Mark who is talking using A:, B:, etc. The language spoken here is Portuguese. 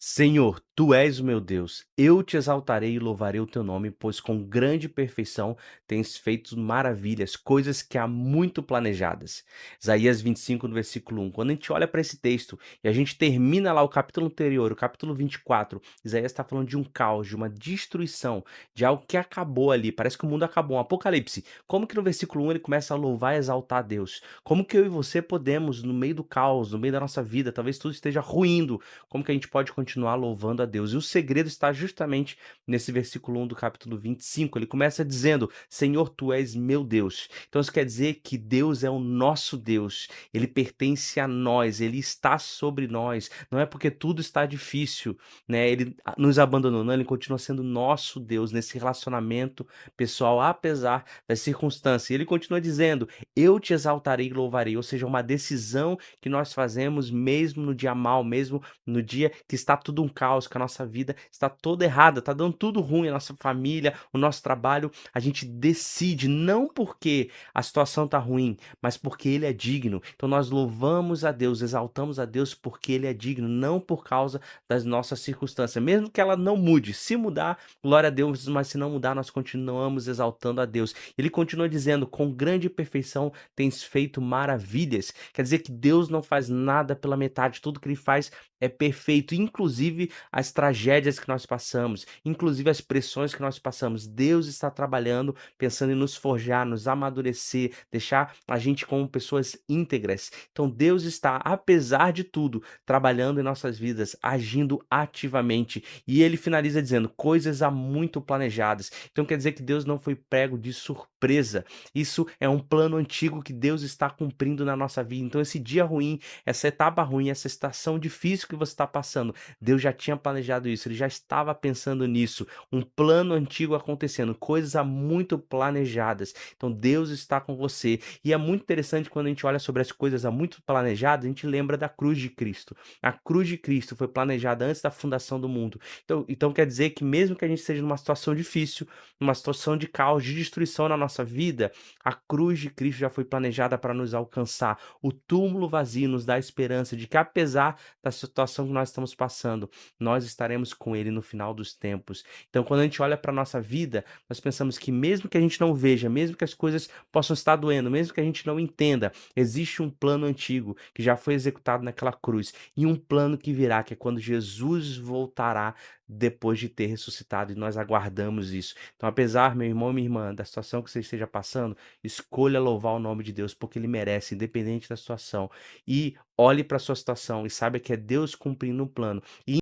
A: Senhor, tu és o meu Deus, eu te exaltarei e louvarei o teu nome, pois com grande perfeição tens feito maravilhas, coisas que há muito planejadas. Isaías 25, no versículo 1. Quando a gente olha para esse texto e a gente termina lá o capítulo anterior, o capítulo 24, Isaías está falando de um caos, de uma destruição, de algo que acabou ali. Parece que o mundo acabou, um apocalipse. Como que no versículo 1 ele começa a louvar e exaltar a Deus? Como que eu e você podemos, no meio do caos, no meio da nossa vida, talvez tudo esteja ruindo, como que a gente pode continuar louvando a Deus? E o segredo está justamente nesse versículo 1 do capítulo 25. Ele começa dizendo: Senhor, tu és meu Deus. Então isso quer dizer que Deus é o nosso Deus. Ele pertence a nós, ele está sobre nós. Não é porque tudo está difícil, né? Ele nos abandonou, não, ele continua sendo nosso Deus nesse relacionamento pessoal, apesar das circunstâncias. E ele continua dizendo: Eu te exaltarei e louvarei. Ou seja, uma decisão que nós fazemos mesmo no dia mal, mesmo no dia que está tudo um caos, que a nossa vida está toda errada, está dando tudo ruim, a nossa família, o nosso trabalho, a gente decide, não porque a situação está ruim, mas porque Ele é digno. Então nós louvamos a Deus, exaltamos a Deus porque Ele é digno, não por causa das nossas circunstâncias, mesmo que ela não mude. Se mudar, glória a Deus, mas se não mudar, nós continuamos exaltando a Deus. Ele continua dizendo: com grande perfeição tens feito maravilhas. Quer dizer que Deus não faz nada pela metade, tudo que Ele faz é perfeito, inclusive as tragédias que nós passamos, inclusive as pressões que nós passamos. Deus está trabalhando, pensando em nos forjar, nos amadurecer, deixar a gente como pessoas íntegras. Então Deus está, apesar de tudo, trabalhando em nossas vidas, agindo ativamente. E ele finaliza dizendo: coisas há muito planejadas. Então quer dizer que Deus não foi pego de surpresa. Isso é um plano antigo que Deus está cumprindo na nossa vida. Então esse dia ruim, essa etapa ruim, essa estação difícil que você está passando, Deus já tinha planejado isso, ele já estava pensando nisso, um plano antigo acontecendo, coisas há muito planejadas. Então Deus está com você. E é muito interessante quando a gente olha sobre as coisas há muito planejadas, a gente lembra da cruz de Cristo. A cruz de Cristo foi planejada antes da fundação do mundo. Então quer dizer que mesmo que a gente esteja numa situação difícil, numa situação de caos, de destruição na nossa vida, a cruz de Cristo já foi planejada para nos alcançar. O túmulo vazio nos dá a esperança de que, apesar da situação que nós estamos passando, nós estaremos com Ele no final dos tempos. Então, quando a gente olha para a nossa vida, nós pensamos que, mesmo que a gente não veja, mesmo que as coisas possam estar doendo, mesmo que a gente não entenda, existe um plano antigo que já foi executado naquela cruz e um plano que virá, que é quando Jesus voltará depois de ter ressuscitado, e nós aguardamos isso. Então, apesar, meu irmão e minha irmã, da situação que você esteja passando, escolha louvar o nome de Deus, porque Ele merece, independente da situação. E olhe para a sua situação e saiba que é Deus cumprindo um plano. E